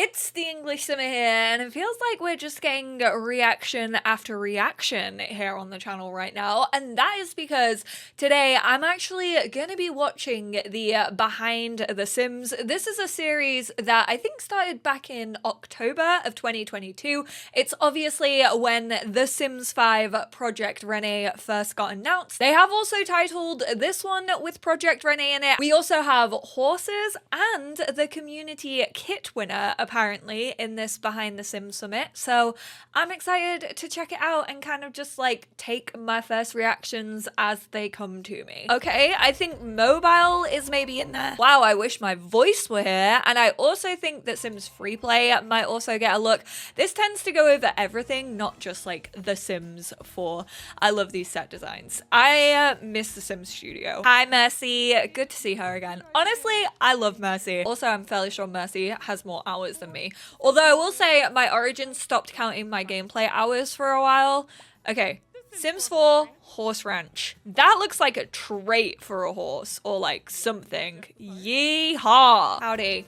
it's the English Simmer here, and it feels like we're just getting reaction after reaction here on the channel right now, and that is because today I'm actually gonna be watching the Behind the Sims. This is a series that I think started back in October of 2022. It's obviously when The Sims 5 Project Rene first got announced. They have also titled this one with Project Rene in it. We also have horses and the community kit winner apparently in this Behind the Sims summit, so I'm excited to check it out and kind of just like take my first reactions as they come to me. Okay, I think mobile is maybe in there. Wow, I wish my voice were here. And I also think that Sims Freeplay might also get a look. This tends to go over everything, not just like The Sims 4. I love these set designs. I miss The Sims Studio. Hi Mercy, good to see her again. Honestly, I love Mercy. Also, I'm fairly sure Mercy has more hours than me. Although I will say my Origin stopped counting my gameplay hours for a while. Okay, Sims 4 Horse Ranch. That looks like a trait for a horse or like something. Yeehaw. Howdy.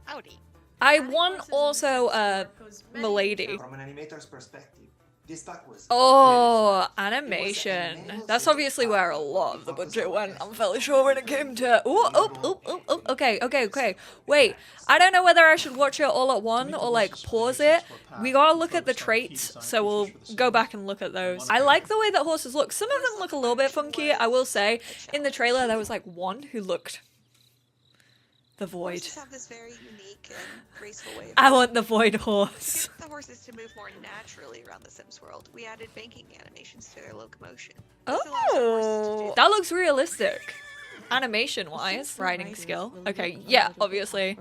Howdy. I want also a Milady. From an animator's perspective, this pack was Oh, animation. That's obviously where a lot of the budget went. I'm fairly sure when it came to. Okay. Wait, I don't know whether I should watch it all at one or like pause it. We gotta look at the traits, so we'll go back and look at those. I like the way that horses look. Some of them look a little bit funky, I will say. In the trailer, there was like one who looked the void. Horses have this very unique and graceful way of I want the void horse. To get the horses to move more naturally around the Sims world, we added banking animations to their locomotion. This allows the horses to do That looks realistic. Animation-wise, riding skill. Okay, yeah, obviously.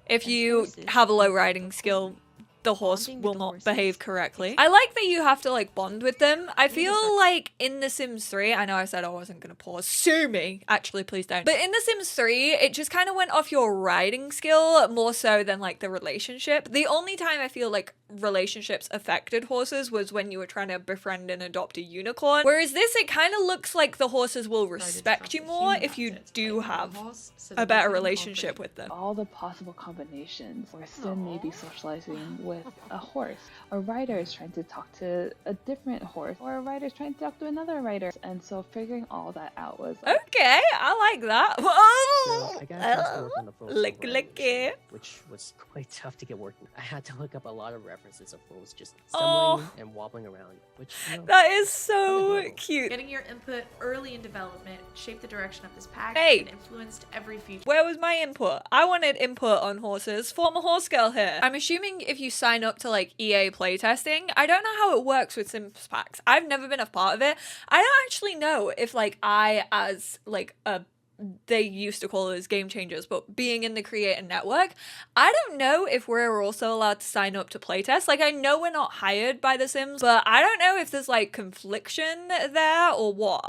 If you have a low riding skill, the horse will not behave correctly. I like that you have to like bond with them. I feel like in The Sims 3, I know I said I wasn't gonna pause, sue me. Actually, please don't. But in The Sims 3, it just kind of went off your riding skill more so than like the relationship. The only time I feel like relationships affected horses was when you were trying to befriend and adopt a unicorn. Whereas this, it kind of looks like the horses will respect you more if you do have a better relationship with them. All the possible combinations where Sim may be socializing with a horse. A rider is trying to talk to a different horse, or a rider is trying to talk to another rider. And so figuring all that out was like, Okay, I like that. So I got a chance to work on the full Lick, solo lick animation, it. which was quite tough to get working. I had to look up a lot of references of fools just Oh. stumbling and wobbling around, which That is so adorable. cute. Getting your input early in development shaped the direction of this pack Hey. and influenced every feature. Where was my input? I wanted input on horses. Former horse girl here. I'm assuming if you sign up to like EA playtesting, I don't know how it works with Sims packs. I've never been a part of it. I don't actually know if like I as like a they used to call those game changers, but being in the creator network, I don't know if we're also allowed to sign up to playtest. Like, I know we're not hired by The Sims, but I don't know if there's like confliction there or what.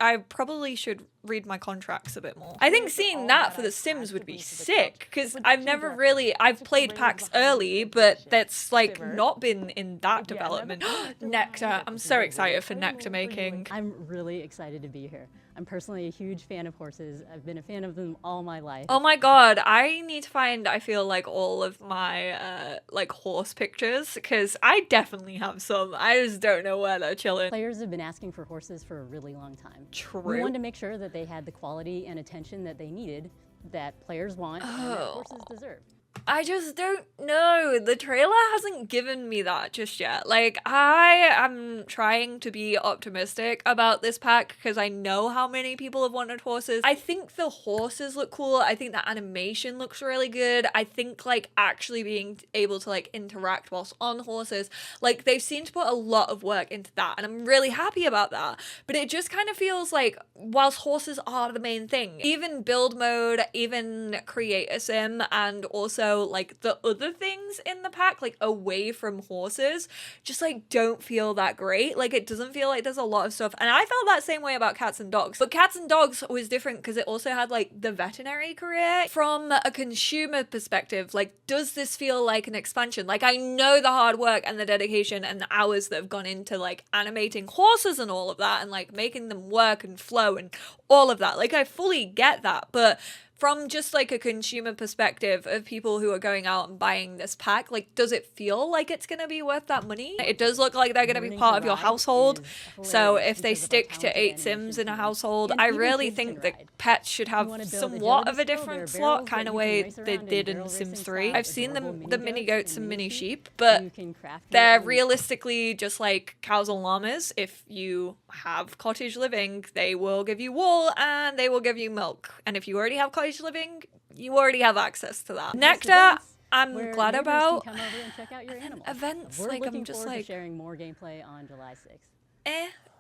I probably should read my contracts a bit more. I think seeing that for The Sims would be sick, because I've played packs early, but that's like not been in that development. Nectar, I'm so excited for nectar making. I'm really excited to be here. I'm personally a huge fan of horses. I've been a fan of them all my life. Oh my god, I need to find, I feel like, all of my like horse pictures, because I definitely have some. I just don't know where they're chilling. Players have been asking for horses for a really long time. True. We wanted to make sure that they had the quality and attention that they needed, that players want, and that horses deserve. I just don't know. The trailer hasn't given me that just yet. Like, I am trying to be optimistic about this pack because I know how many people have wanted horses. I think the horses look cool. I think the animation looks really good. I think like actually being able to like interact whilst on horses, like they've seemed to put a lot of work into that, and I'm really happy about that. But it just kind of feels like whilst horses are the main thing, even build mode, even create a sim, and also like the other things in the pack, like away from horses, just like don't feel that great. Like it doesn't feel like there's a lot of stuff, and I felt that same way about cats and dogs. But cats and dogs was different because it also had like the veterinary career. From a consumer perspective, like does this feel like an expansion? Like I know the hard work and the dedication and the hours that have gone into like animating horses and all of that, and like making them work and flow and all of that. Like I fully get that, but from just like a consumer perspective of people who are going out and buying this pack, like, does it feel like it's gonna be worth that money? It does look like they're gonna be part of your household. So if they stick to 8 Sims in a household, I really think that pets should have somewhat of a different slot, kind of way they did in Sims 3. I've seen the mini goats and mini sheep, but they're realistically just like cows and llamas. If you have cottage living, they will give you wool and they will give you milk. And if you already have cottage living, you already have access to that. Nectar, I'm glad about. Come over and check out your animals. Events, We're like, looking I'm just forward to like, sharing more gameplay on July 6th.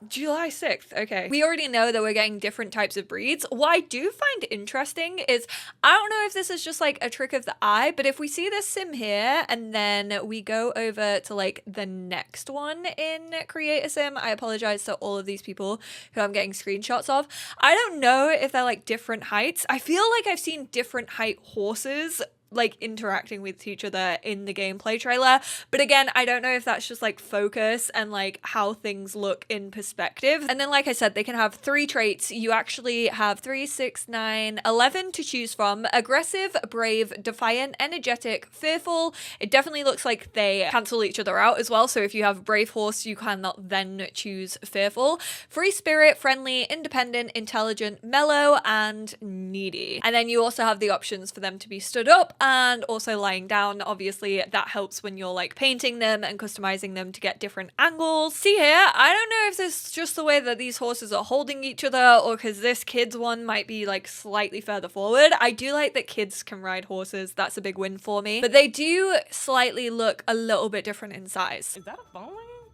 July 6th, okay. We already know that we're getting different types of breeds. What I do find interesting is, I don't know if this is just like a trick of the eye, but if we see this sim here and then we go over to like the next one in Create a Sim, I apologize to all of these people who I'm getting screenshots of. I don't know if they're like different heights. I feel like I've seen different height horses like interacting with each other in the gameplay trailer, but again, I don't know if that's just like focus and like how things look in perspective. And then, like I said, they can have 3 traits. You actually have 3, 6, 9, 11 to choose from: aggressive, brave, defiant, energetic, fearful. It definitely looks like they cancel each other out as well, so if you have brave horse, you cannot then choose fearful. Free spirit, friendly, independent, intelligent, mellow, and needy. And then you also have the options for them to be stood up and also lying down. Obviously that helps when you're like painting them and customizing them to get different angles. See here, I don't know if this is just the way that these horses are holding each other or because this kids one might be like slightly further forward. I do like that kids can ride horses. That's a big win for me. But they do slightly look a little bit different in size. Is that a phone ringing?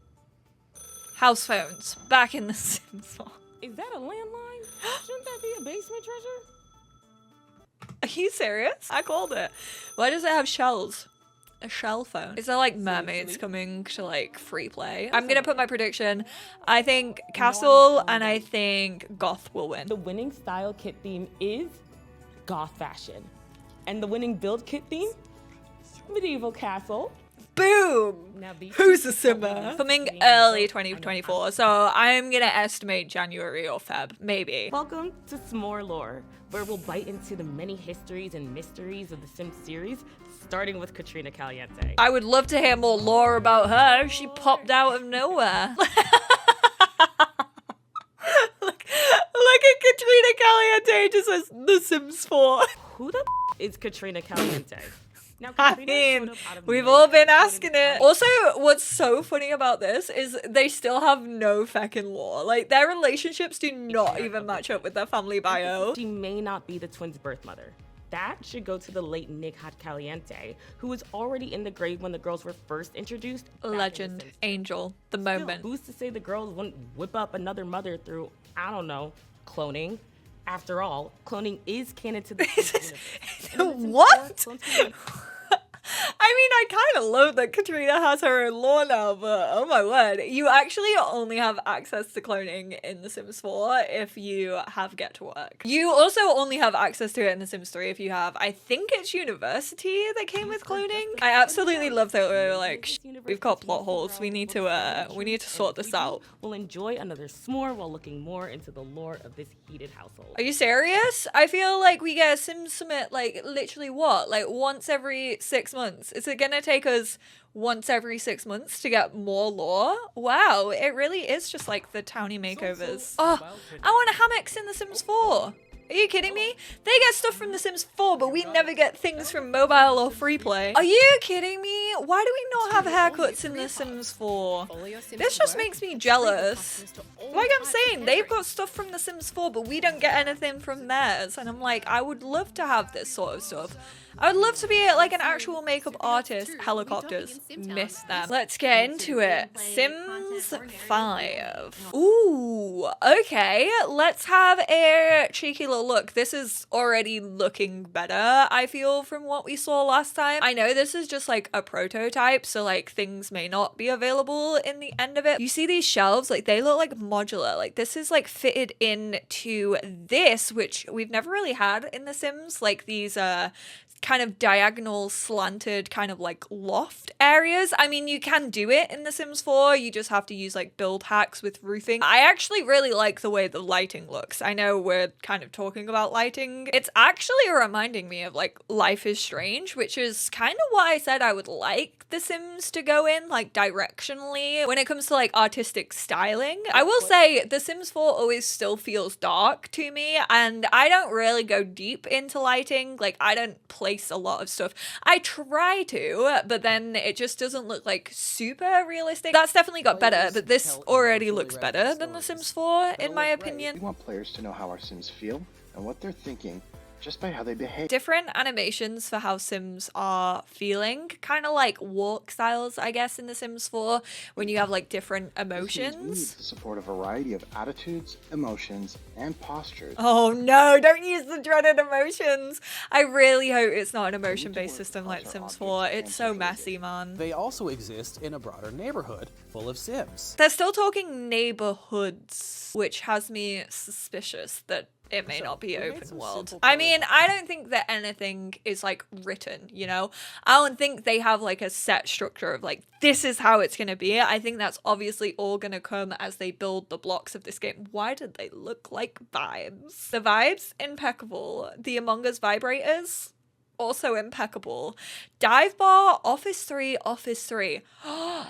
House phones, back in the Sims. Is that a landline? Shouldn't that be a basement treasure? Are you serious? I called it. Why does it have shells? A shell phone. Is there like mermaids coming to like free play? I'm gonna put my prediction. I think Castle and I think Goth will win. The winning style kit theme is goth fashion. And the winning build kit theme? Medieval castle. Boom! Now these Who's the simmer? Coming early 2024, so I'm gonna estimate January or Feb, maybe. Welcome to S'more Lore, where we'll bite into the many histories and mysteries of the Sims series, starting with Katrina Caliente. I would love to hear more lore about her. She popped out of nowhere. Look at Katrina Caliente, just says The Sims 4. Who the is Katrina Caliente? Now, I mean, we've all been asking it. Also, what's so funny about this is they still have no feckin' lore. Like, their relationships do not even match up with their family bio. She may not be the twins' birth mother. That should go to the late Nick Hot Caliente, who was already in the grave when the girls were first introduced. Legend, angel, the moment. Still, who's to say the girls wouldn't whip up another mother through, I don't know, cloning? After all, cloning is canon to the Sims universe. What? I mean, I kind of love that Katrina has her own lore now, but oh my word. You actually only have access to cloning in The Sims 4 if you have Get to Work. You also only have access to it in The Sims 3 if you have, I think it's University that came with cloning. I absolutely love that we're like, we've got plot holes. We need to sort this out. We'll enjoy another s'more while looking more into the lore of this heated household. Are you serious? I feel like we get a Sims Summit like literally what? Like once every 6 months. Is it gonna take us once every 6 months to get more lore? Wow, it really is just like the townie makeovers. Oh, I want a hammocks in The Sims 4. Are you kidding me? They get stuff from The Sims 4, but we never get things from mobile or free play. Are you kidding me? Why do we not have haircuts in The Sims 4? This just makes me jealous. Like I'm saying, they've got stuff from The Sims 4, but we don't get anything from theirs. And I'm like, I would love to have this sort of stuff. I would love to be like an actual makeup artist. Helicopters. Miss them. Let's get into it. Sims 5. Ooh, okay. Let's have a cheeky little look. This is already looking better, I feel, from what we saw last time. I know this is just like a prototype, so like things may not be available in the end of it. You see these shelves? Like they look like modular. Like this is like fitted into this, which we've never really had in The Sims. Like these kind of diagonal slanted kind of like loft areas. I mean, you can do it in The Sims 4. You just have to use like build hacks with roofing. I actually really like the way the lighting looks. I know we're kind of talking about lighting. It's actually reminding me of like Life is Strange, which is kind of why I said I would like The Sims to go in like directionally when it comes to like artistic styling. I will say The Sims 4 always still feels dark to me, and I don't really go deep into lighting. Like, I don't place a lot of stuff. I try to, but then it just doesn't look like super realistic. That's definitely got better, but this already looks better than The Sims 4 in my opinion. We want players to know how our Sims feel and what they're thinking just by how they behave. Different animations for how Sims are feeling, kind of like walk styles, I guess, in The Sims 4, when you have like different emotions. We need to support a variety of attitudes, emotions, and postures. Oh no, don't use the dreaded emotions. I really hope it's not an emotion-based system like Sims 4. It's so messy, man. They also exist in a broader neighborhood full of Sims. They're still talking neighborhoods, which has me suspicious that it may not be open world. I mean, I don't think that anything is like written, you know? I don't think they have like a set structure of like, this is how it's gonna be. I think that's obviously all gonna come as they build the blocks of this game. Why did they look like vibes? The vibes, impeccable. The Among Us vibrators, also impeccable. Dive bar, Office 3, Office 3.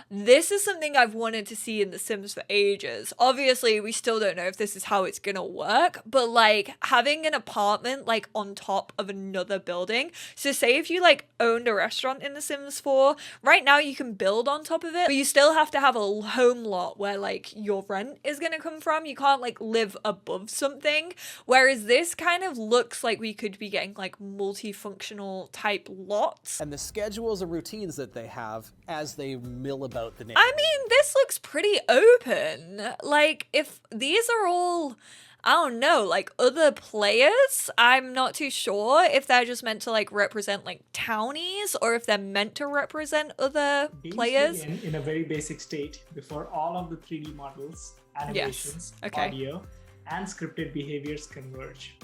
This is something I've wanted to see in The Sims for ages. Obviously, we still don't know if this is how it's gonna work, but like having an apartment like on top of another building. So say if you like owned a restaurant in The Sims 4, right now you can build on top of it, but you still have to have a home lot where like your rent is gonna come from. You can't like live above something. Whereas this kind of looks like we could be getting like multifunctional type lots. And the schedules and routines that they have as they mill about the neighborhood. I mean, this looks pretty open. Like, if these are all, I don't know, like other players, I'm not too sure if they're just meant to like represent like townies or if they're meant to represent other players. In a very basic state before all of the 3D models, animations, audio, and scripted behaviors converge.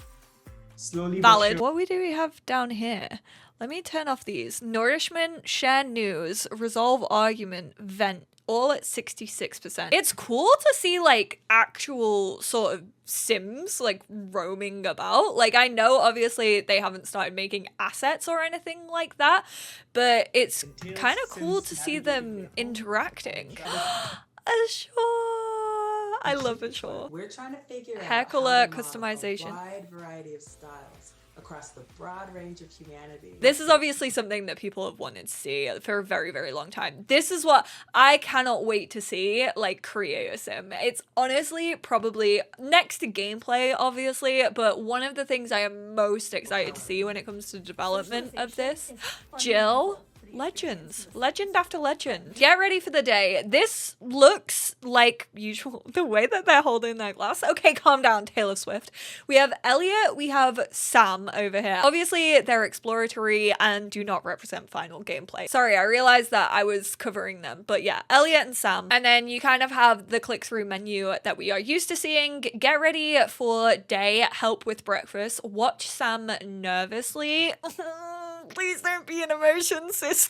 Slowly Valid. What do we have down here? Let me turn off these. Nourishment, share news, resolve argument, vent, all at 66%. It's cool to see like actual sort of Sims like roaming about. Like, I know obviously they haven't started making assets or anything like that, but it's kind of cool to see them interacting. A shore. I love a shore. We're trying to figure out hair color customization. A wide variety of styles across the broad range of humanity. This is obviously something that people have wanted to see for a very, very long time. This is what I cannot wait to see, like, create a sim. It's honestly probably next to gameplay, obviously, but one of the things I am most excited to see when it comes to development of this. Jill. Legends. Legend after legend. Get ready for the day. This looks like usual. The way that they're holding their glass. Okay, calm down, Taylor Swift. We have Elliot, we have Sam over here. Obviously, they're exploratory and do not represent final gameplay. Sorry, I realized that I was covering them. But yeah, Elliot and Sam. And then you kind of have the click-through menu that we are used to seeing. Get ready for day. Help with breakfast. Watch Sam nervously. Please don't be an emotion system.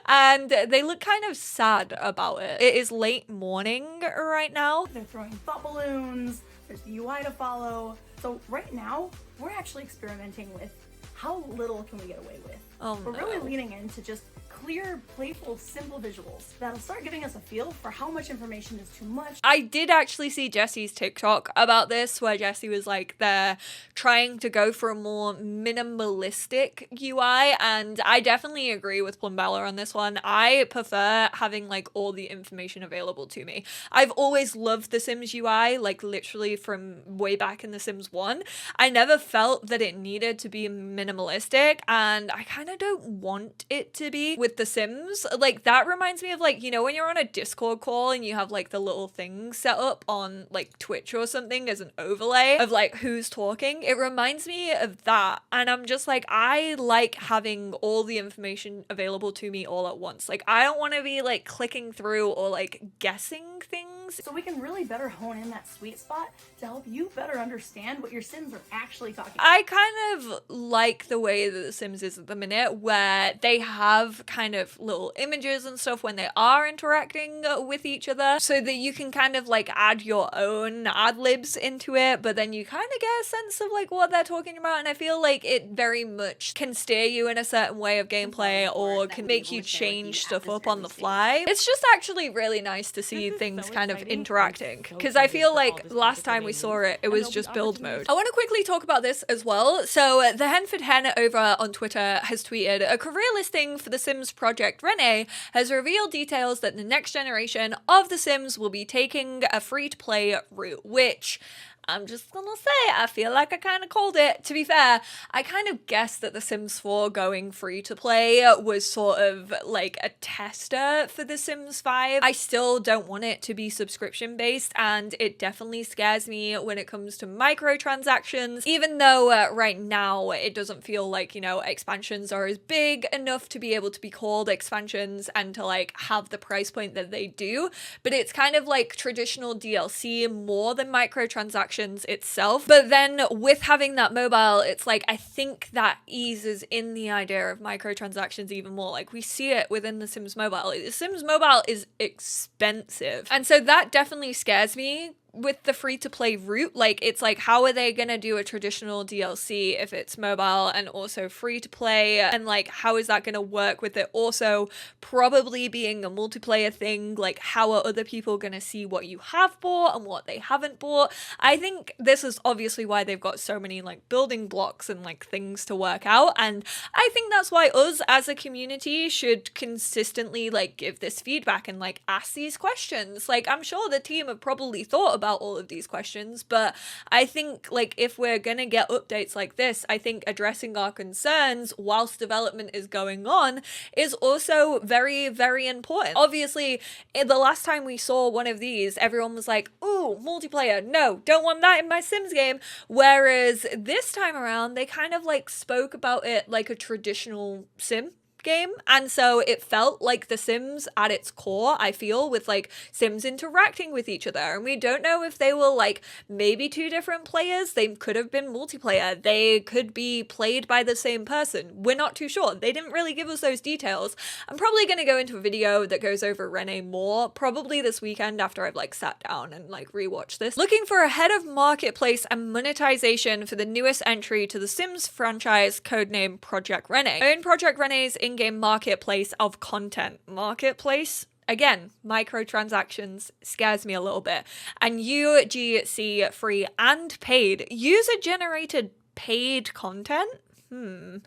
And they look kind of sad about it. It is late morning right now. They're throwing thought balloons. There's the UI to follow. So right now, we're actually experimenting with how little can we get away with. We're really leaning into just clear, playful, simple visuals that'll start giving us a feel for how much information is too much. I did actually see Jesse's TikTok about this, where Jesse was like, they're trying to go for a more minimalistic UI, and I definitely agree with Plumbella on this one. I prefer having like all the information available to me. I've always loved the Sims UI, like literally from way back in The Sims 1. I never felt that it needed to be minimalistic, and I kind of don't want it to be with The Sims. Like, that reminds me of like, you know, when you're on a Discord call and you have like the little things set up on like Twitch or something as an overlay of like who's talking. It reminds me of that, and I'm just like, I like having all the information available to me all at once. Like, I don't want to be like clicking through or like guessing things things. So we can really better hone in that sweet spot to help you better understand what your Sims are actually talking about. I kind of like the way that The Sims is at the minute, where they have kind of little images and stuff when they are interacting with each other, so that you can kind of like add your own ad libs into it, but then you kind of get a sense of like what they're talking about, and I feel like it very much can steer you in a certain way of gameplay or can make you change stuff up on the fly. It's just actually really nice to see things kind of interacting, because I feel like last time we saw it, it was just build mode. I want to quickly talk about this as well. So the Henford Hen over on Twitter has tweeted, a career listing for The Sims project Rene has revealed details that the next generation of The Sims will be taking a free-to-play route, which I'm just gonna say, I feel like I kind of called it. To be fair, I kind of guessed that The Sims 4 going free to play was sort of like a tester for The Sims 5. I still don't want it to be subscription based, and it definitely scares me when it comes to microtransactions, even though right now it doesn't feel like, you know, expansions are as big enough to be able to be called expansions and to like have the price point that they do. But it's kind of like traditional DLC more than microtransactions itself. But then with having that mobile, it's like I think that eases in the idea of microtransactions even more. Like we see it within The Sims Mobile. The Sims Mobile is expensive, and so that definitely scares me with the free-to-play route. Like, it's like, how are they gonna do a traditional DLC if it's mobile and also free-to-play? And like, how is that gonna work with it also probably being a multiplayer thing? Like, how are other people gonna see what you have bought and what they haven't bought? I think this is obviously why they've got so many like building blocks and like things to work out, and I think that's why us as a community should consistently like give this feedback and like ask these questions. Like, I'm sure the team have probably thought about all of these questions, but I think like if we're gonna get updates like this, I think addressing our concerns whilst development is going on is also very, very important. Obviously, the last time we saw one of these, everyone was like, ooh, multiplayer, no, don't want that in my Sims game. Whereas this time around, they kind of like spoke about it like a traditional Sim game, and so it felt like The Sims at its core, I feel, with like Sims interacting with each other. And we don't know if they were like maybe two different players, they could have been multiplayer, they could be played by the same person, we're not too sure. They didn't really give us those details. I'm probably going to go into a video that goes over Rene more probably this weekend after I've like sat down and like rewatched this. Looking for a head of marketplace and monetization for the newest entry to the Sims franchise, codename Project Rene. Own Project Rene's in-game marketplace of content. Marketplace? Again, microtransactions scares me a little bit. And UGC free and paid. User-generated paid content? And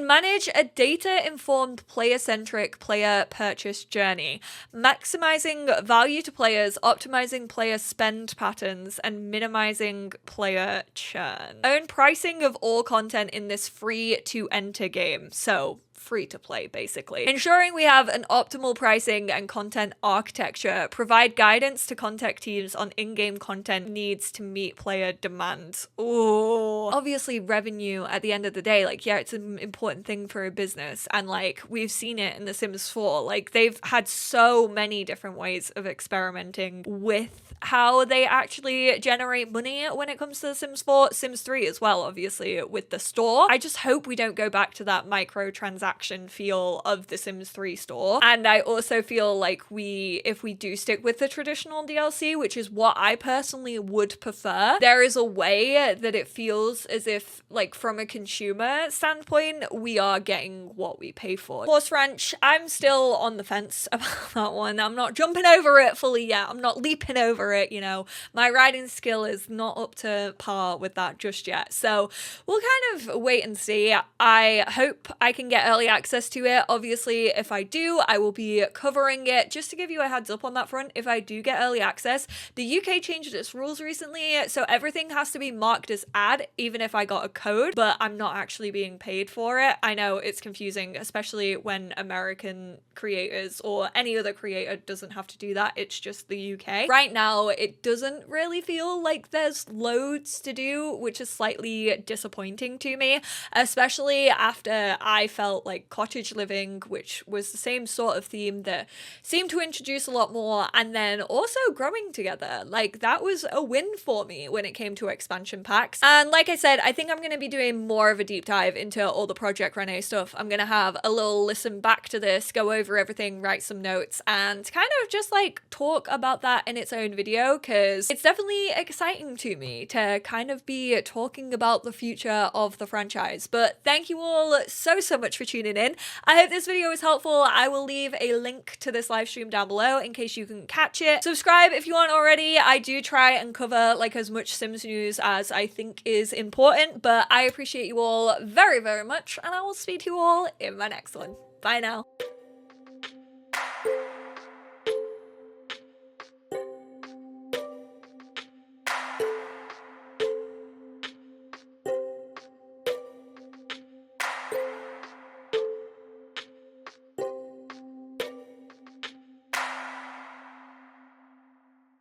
manage a data-informed, player-centric player purchase journey, maximizing value to players, optimizing player spend patterns, and minimizing player churn. Own pricing of all content in this free-to-enter game. So, free to play, basically. Ensuring we have an optimal pricing and content architecture, provide guidance to content teams on in-game content needs to meet player demands. Ooh. Obviously, revenue at the end of the day, like, yeah, it's an important thing for a business, and like, we've seen it in The Sims 4. Like, they've had so many different ways of experimenting with how they actually generate money when it comes to The Sims 4, Sims 3 as well, obviously, with the store. I just hope we don't go back to that microtransaction feel of the Sims 3 store. And I also feel like if we do stick with the traditional DLC, which is what I personally would prefer, there is a way that it feels as if, like, from a consumer standpoint, we are getting what we pay for. Horse Ranch, I'm still on the fence about that one. I'm not jumping over it fully yet. I'm not leaping over it, you know. My riding skill is not up to par with that just yet. So we'll kind of wait and see. I hope I can get early access to it. Obviously, if I do, I will be covering it. Just to give you a heads up on that front, if I do get early access, the UK changed its rules recently, so everything has to be marked as ad, even if I got a code, but I'm not actually being paid for it. I know it's confusing, especially when American creators or any other creator doesn't have to do that. It's just the UK. Right now, it doesn't really feel like there's loads to do, which is slightly disappointing to me, especially after I felt about like cottage living, which was the same sort of theme that seemed to introduce a lot more, and then also growing together. Like that was a win for me when it came to expansion packs. And like I said, I think I'm going to be doing more of a deep dive into all the Project Rene stuff. I'm going to have a little listen back to this, go over everything, write some notes, and kind of just like talk about that in its own video, because it's definitely exciting to me to kind of be talking about the future of the franchise. But thank you all so much for tuning in. I hope this video was helpful. I will leave a link to this live stream down below in case you can catch it. Subscribe if you aren't already. I do try and cover like as much Sims news as I think is important, but I appreciate you all very much, and I will speak to you all in my next one. Bye now.